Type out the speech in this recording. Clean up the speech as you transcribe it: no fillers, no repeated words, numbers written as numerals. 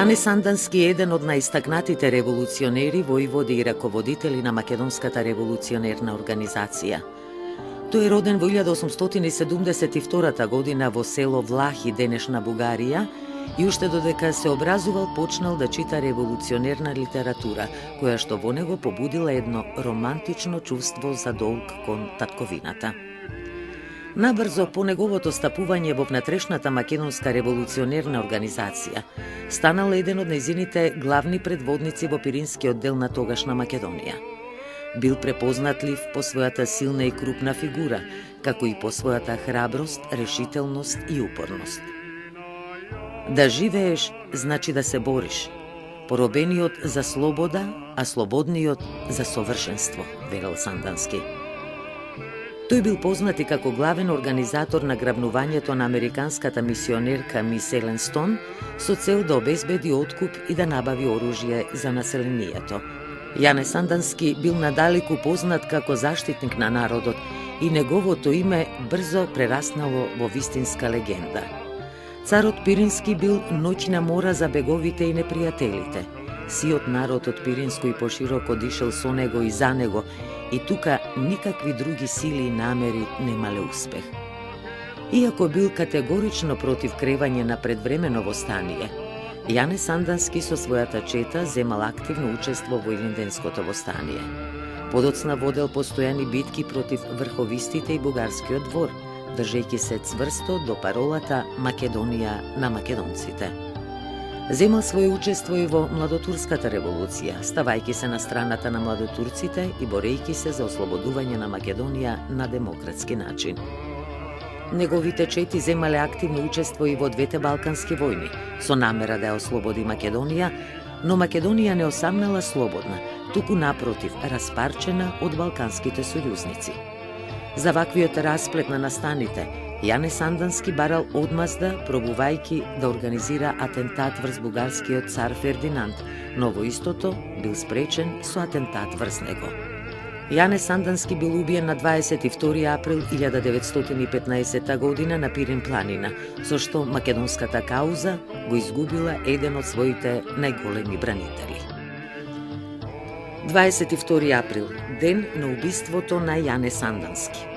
Јане Сандански е еден од најистакнатите револуционери, војводи и раководители на Македонската револуционерна организација. Тој е роден во 1872 година во село Влахи, денешна Бугарија, и уште додека се образувал почнал да чита револуционерна литература, која што во него побудила едно романтично чувство за долг кон татковината. Набрзо по неговото стапување во внатрешната македонска револуционерна организација, станал еден од нејзините главни предводници во пиринскиот дел на тогашна Македонија. Бил препознатлив по својата силна и крупна фигура, како и по својата храброст, решителност и упорност. Да живееш значи да се бориш, поробениот за слобода, а слободниот за совршенство, верел Сандански. Тој бил познат и како главен организатор на грабнувањето на американската мисионерка мис Елен Стон со цел да обезбеди откуп и да набави оружје за населението. Јане Сандански бил надалеку познат како заштитник на народот и неговото име брзо прераснало во вистинска легенда. Царот Пирински бил ноќна мора за беговите и непријателите. Сиот народ од Пиринско и пошироко дишел со него и за него, и тука никакви други сили и намери немале успех. Иако бил категорично против кревање на предвремено востание, Јане Сандански со својата чета земал активно учество во Илинденското востание. Подоцна водел постојани битки против врховистите и бугарскиот двор, држејќи се цврсто до паролата Македонија на македонците. Земал своје учество и во младотурската револуција, ставајќи се на страната на младотурците и борејќи се за ослободување на Македонија на демократски начин. Неговите чети земале активно учество и во двете балкански војни, со намера да ја ослободи Македонија, но Македонија не осамнала слободна, туку напротив, распарчена од балканските сојузници. За ваквиот расплет на настаните, Јане Сандански барал одмазда, пробувајќи да организира атентат врз бугарскиот цар Фердинанд, но во истото бил спречен со атентат врз него. Јане Сандански бил убиен на 22 април 1915 година на Пирин планина, со што македонската кауза го изгубила еден од своите најголеми бранители. 22 април, ден на убиството на Јане Сандански.